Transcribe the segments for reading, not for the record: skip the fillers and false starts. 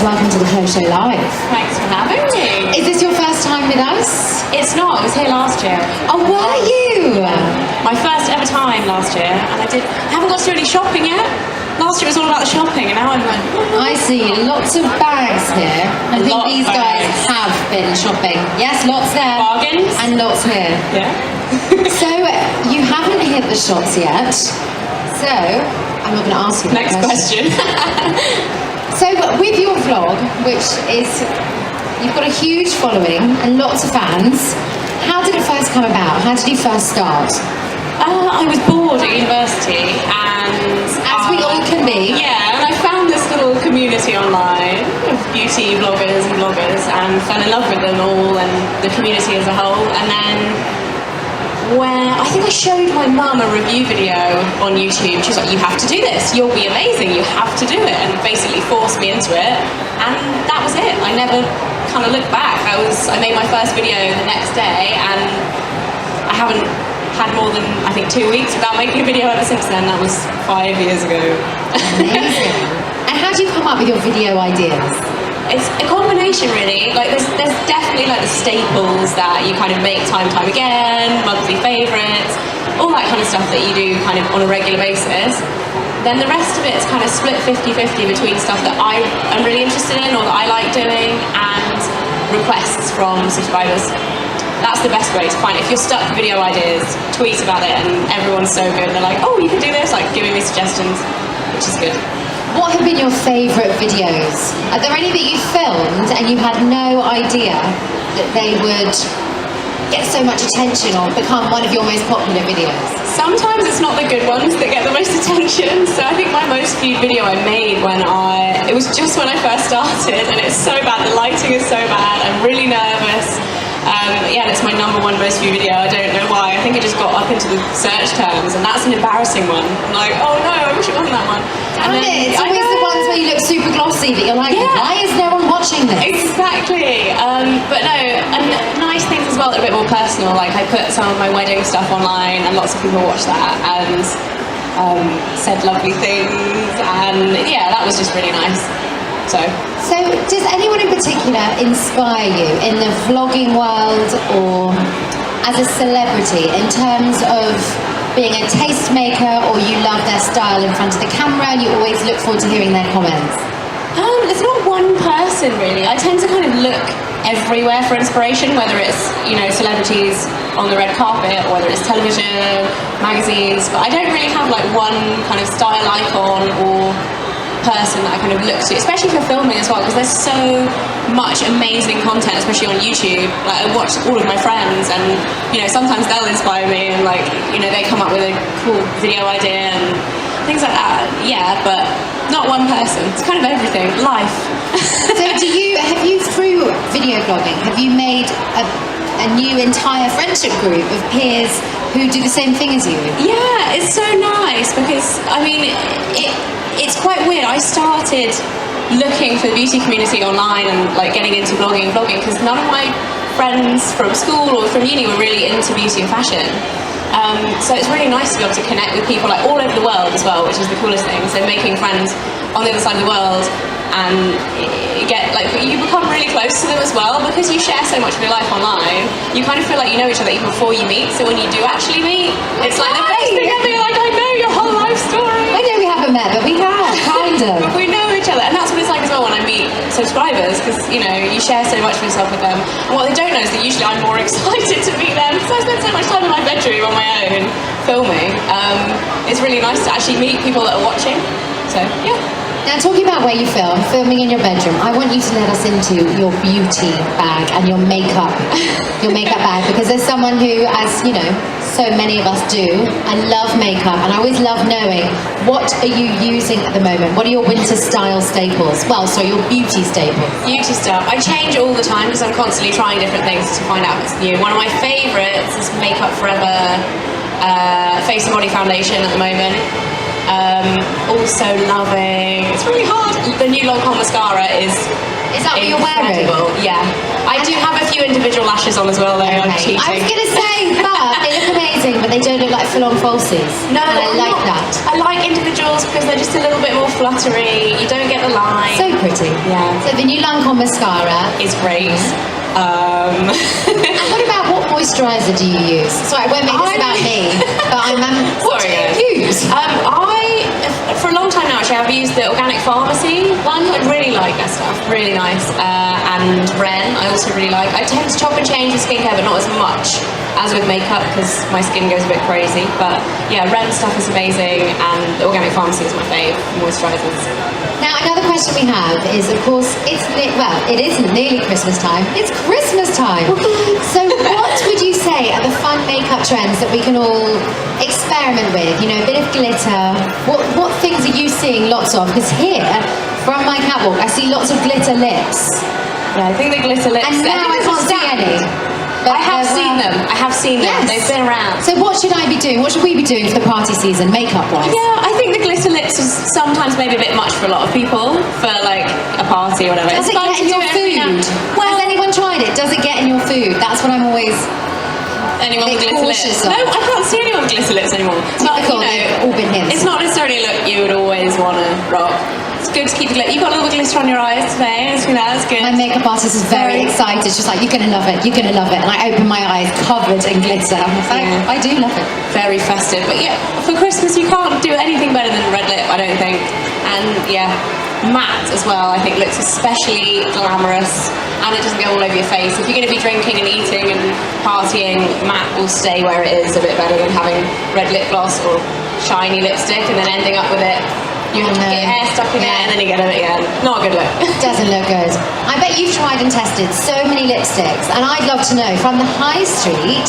welcome to the Chloe Show Live. Thanks for having me. Is this your first time with us? It's not. I was here last year. Oh, were you? My first ever time last year, and I haven't got to do any shopping yet. Last year was all about the shopping, and now I'm like... I see lots of bags here. I think these guys have been shopping. Yes, lots there. Bargains. And lots here. Yeah. So, you haven't hit the shops yet. So, I'm not going to ask you that Next question. So, with your vlog, which is, you've got a huge following and lots of fans, how did it first come about? How did you first start? I was bored at university, and... As we all can be. Yeah, and I found this little community online of beauty bloggers and bloggers, and fell in love with them all, and the community as a whole, and then... when I think I showed my mum a review video on YouTube. She was like, you have to do this, you'll be amazing, you have to do it, and basically forced me into it, and that was it. I never kind of looked back. I made my first video the next day, and I haven't had more than, I think, 2 weeks without making a video ever since then. That was 5 years ago. Amazing. And how do you come up with your video ideas? It's a combination, really. Like there's definitely like the staples that you kind of make time and time again, monthly favourites, all that kind of stuff that you do kind of on a regular basis. Then the rest of it's kind of split 50-50 between stuff that I'm really interested in or that I like doing, and requests from subscribers. That's the best way to find it. If you're stuck with video ideas, tweet about it, and everyone's so good. They're like, oh, you can do this, like giving me suggestions, which is good. What have been your favourite videos? Are there any that you filmed and you had no idea that they would get so much attention or become one of your most popular videos? Sometimes it's not the good ones that get the most attention. So I think my most viewed video I made it was just when I first started, and it's so bad, the lighting is so bad, I'm really nervous. Yeah, and it's my #1 most viewed video. I don't know why. I think it just got up into the search terms, and that's an embarrassing one. I'm like, oh no, I wish it wasn't that one. It's always the ones where you look super glossy that you're like, why is no one watching this? Exactly. But no, and nice things as well that are a bit more personal. Like I put some of my wedding stuff online, and lots of people watched that and said lovely things, and yeah, that was just really nice. So does anyone in particular inspire you in the vlogging world or as a celebrity in terms of being a tastemaker, or you love their style in front of the camera and you always look forward to hearing their comments? There's not one person really. I tend to kind of look everywhere for inspiration, whether it's, you know, celebrities on the red carpet, or whether it's television, magazines, but I don't really have like one kind of style icon or person that I kind of look to, especially for filming as well, because there's so much amazing content, especially on YouTube. Like I watch all of my friends, and you know, sometimes they'll inspire me, and like, you know, they come up with a cool video idea and things like that. Yeah, but not one person. It's kind of everything. Life. So have you through video blogging, have you made a new entire friendship group of peers who do the same thing as you? Yeah, it's so nice because I mean it's quite weird. I started looking for the beauty community online and like getting into vlogging because none of my friends from school or from uni were really into beauty and fashion. So it's really nice to be able to connect with people like all over the world as well, which is the coolest thing. So making friends on the other side of the world, and you become really close to them as well because you share so much of your life online. You kind of feel like you know each other even before you meet. So when you do actually meet, it's like the best thing ever. You're like, I know your whole life story. I know we haven't met, but we have, kind of. But we know each other, and that's what it's like as well when I meet subscribers, because you know you share so much of yourself with them. And what they don't know is that usually I'm more excited to meet them because I spend so much time in my bedroom on my own filming. It's really nice to actually meet people that are watching. So yeah. Now, talking about where you film, filming in your bedroom, I want you to let us into your beauty bag and your makeup bag, because there's someone who, as you know, so many of us do, and love makeup, and I always love knowing, what are you using at the moment? What are your winter style staples? Well, so your beauty staples. Beauty stuff. I change all the time because I'm constantly trying different things to find out what's new. One of my favourites is Makeup Forever Face and Body Foundation at the moment. Also loving, it's really hard, the new Lancome mascara is that what you're wearing? Yeah. I do have a few individual lashes on as well though. I'm cheating. I was going to say, but they look amazing. amazing, but they don't look like full-on falsies. No, and I like that. I like individuals because they're just a little bit more fluttery. You don't get the line. So pretty. Yeah. So the new Lancome mascara Is great. And what about, what moisturiser do you use? Sorry, I won't make this about me, but what do you use? For a long time now, actually, I've used the Organic Pharmacy one. I really like their stuff, really nice. And Ren, I also really like. I tend to chop and change with skincare, but not as much as with makeup because my skin goes a bit crazy. But yeah, Ren stuff is amazing, and the Organic Pharmacy is my fave moisturisers. Now, another question we have is, of course, it isn't nearly Christmas time. It's Christmas time. So what would you say are the fun makeup trends that we can all experiment with? You know, a bit of glitter. What things are you seeing lots of? Because here, from my catwalk, I see lots of glitter lips. Yeah, I think the glitter lips. And now I can't see any. I have seen them. I have seen them. Yes. They've been around. So what should I be doing? What should we be doing for the party season, makeup-wise? Yeah, I think the glitter lips is sometimes maybe a bit much for a lot of people for like a party or whatever. Does it get in your food? Has anyone tried it? Does it get in your food? That's what I'm always anyone with glitter lips. of. No, I can't see anyone with glitter lips anymore. But, Typical, they've all been hints. it's not necessarily a look you would always want to rock. It's good to keep the glitter. You've got a little glitter on your eyes today. That's good. My makeup artist is very excited. She's like, you're going to love it. You're going to love it. And I open my eyes covered in glitter. I'm like, I do love it. Very festive. But yeah, for Christmas you can't do anything better than red lip, I don't think. And yeah, matte as well, I think looks especially glamorous, and it doesn't go all over your face. If you're going to be drinking and eating and partying, matte will stay where it is a bit better than having red lip gloss or shiny lipstick and then ending up with it. You have to get your hair stuck in it and then you get it again. Not a good look. Doesn't look good. I bet you've tried and tested so many lipsticks, and I'd love to know, from the high street,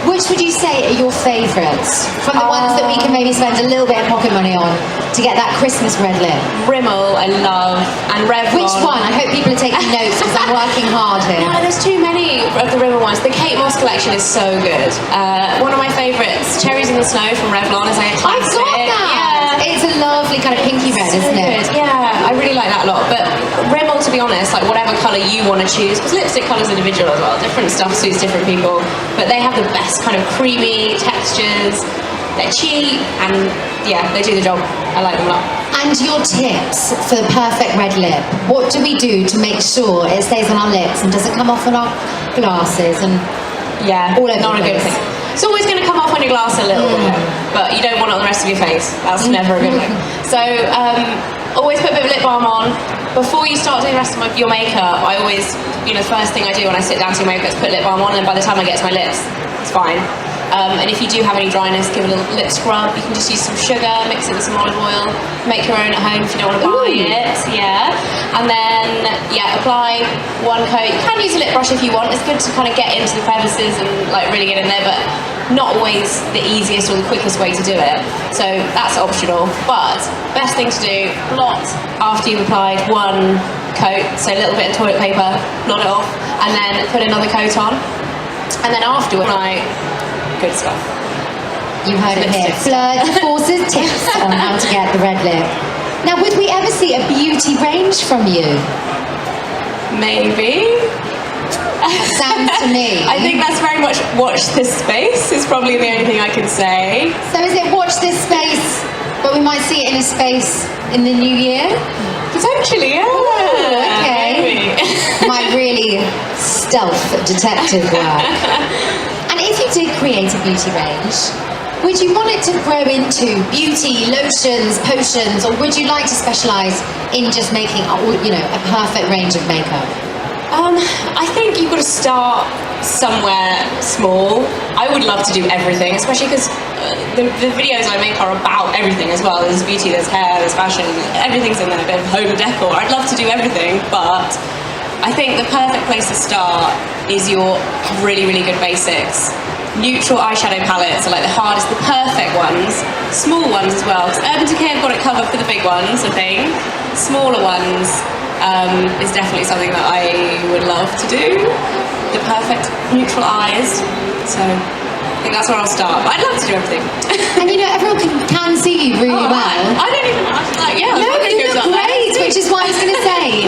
which would you say are your favourites? From the ones that we can maybe spend a little bit of pocket money on to get that Christmas red lip. Rimmel, I love, and Revlon. Which one? I hope people are taking notes because I'm working hard here. No, there's too many of the Rimmel ones. The Kate Moss collection is so good. One of my favourites, Cherries in the Snow from Revlon, is a classic. I've got that! Yeah. It's a lovely kind of pinky red, isn't it? Good. Yeah, I really like that a lot. But Rimmel, to be honest, like whatever colour you want to choose, because lipstick colours are individual as well. Different stuff suits different people. But they have the best kind of creamy textures. They're cheap and yeah, they do the job. I like them a lot. And your tips for the perfect red lip. What do we do to make sure it stays on our lips and doesn't come off on our glasses and all over not the a good place? thing. It's always going to come off on your glass a little bit, but you don't want it on the rest of your face. That's never a good look. So always put a bit of lip balm on. Before you start doing the rest of your makeup, I always, the first thing I do when I sit down to do makeup is put lip balm on, and by the time I get to my lips, it's fine. And if you do have any dryness, give it a little lip scrub. You can just use some sugar, mix it with some olive oil, make your own at home if you don't want to buy it. Yeah. And then, apply one coat. You can use a lip brush if you want. It's good to kind of get into the crevices and like really get in there, but not always the easiest or the quickest way to do it. So that's optional. But best thing to do, blot after you've applied one coat, so a little bit of toilet paper, blot it off, and then put another coat on. And then afterwards, good stuff. You heard it here. Fleur De Force's tips on how to get the red lip. Now, would we ever see a beauty range from you? Maybe. Sounds to me. I think that's very much watch this space is probably the only thing I can say. So is it watch this space, but we might see it in a space in the new year? Potentially, yeah. Ooh, okay. Maybe. My really stealth detective work. And if you did create a beauty range, would you want it to grow into beauty, lotions, potions, or would you like to specialise in just making a perfect range of makeup? I think you've got to start somewhere small. I would love to do everything, especially because the videos I make are about everything as well. There's beauty, there's hair, there's fashion, everything's in there, a bit of home decor. I'd love to do everything, but I think the perfect place to start is your really, really good basics. Neutral eyeshadow palettes are like the hardest, the perfect ones. Small ones as well, because Urban Decay have got it covered for the big ones, I think. Smaller ones is definitely something that I would love to do. The perfect neutral eyes. So I think that's where I'll start. But I'd love to do everything. And everyone can see you really well. I don't even know. No, you look great, which is what I was going to say.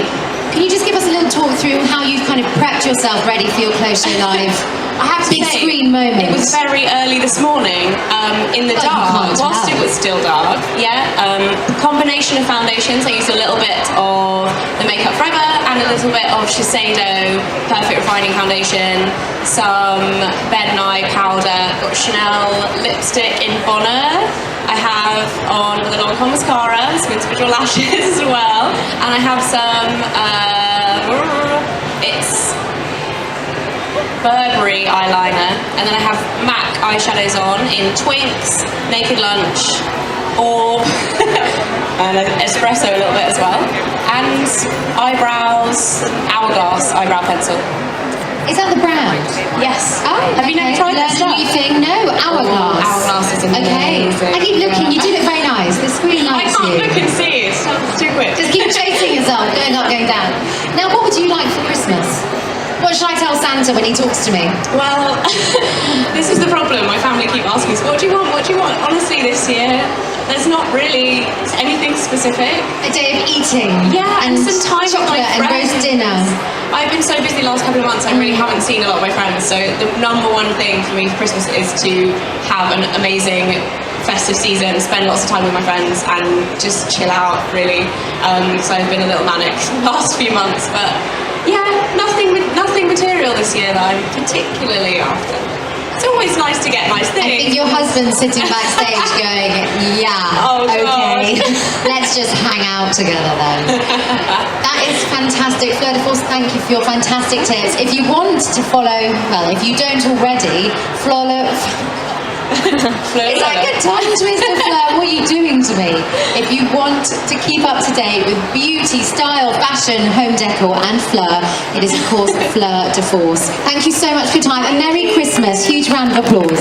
Can you just give us a little talk through how you've kind of prepped yourself ready for your Close Show Live I have to big say, screen moment? It was very early this morning in the Oh, you dark, can't whilst tell. it was still dark. Yeah, combination of foundations. I used a little bit of the Makeup Forever and a little bit of Shiseido Perfect Refining Foundation, some Bed Nye powder, got Chanel lipstick in Bonner. I have on the Lancome mascara, some individual lashes as well, and I have some, it's Burberry eyeliner, and then I have MAC eyeshadows on in Twinks, Naked Lunch, Orb, and Espresso a little bit as well, and eyebrows, Hourglass eyebrow pencil. Is that the brand? Yes. Oh, Have you never tried that Learned a stuff? new thing? No, Hourglass. Hourglass is amazing. Okay. I keep looking. You do look very nice. The screen I likes can't you. look and see, it's too quick. Just keep chasing yourself, going up, going down. Now, what would you like for Christmas? What should I tell Santa when he talks to me? Well, this is the problem. My family keep asking us, what do you want? What do you want? Honestly, this year, there's not really anything specific. A day of eating. Yeah, and some time with my chocolate and friends. roast dinner. I've been so busy the last couple of months, I really haven't seen a lot of my friends. So the number one thing for me for Christmas is to have an amazing festive season, spend lots of time with my friends, and just chill out, really. So I've been a little manic the last few months, but yeah, nothing material this year that I'm particularly after. It's always nice to get nice things. I think your husband's sitting backstage going, yeah, Oh, okay, God. let's just hang out together then. That is fantastic. Fleur De Force, thank you for your fantastic tips. If you want to follow, well, if you don't already, it's like a tongue twister, Fleur. What are you doing to me? If you want to keep up to date with beauty, style, fashion, home decor, and Fleur, it is of course Fleur De Force. Thank you so much for your time, and Merry Christmas. Huge round of applause.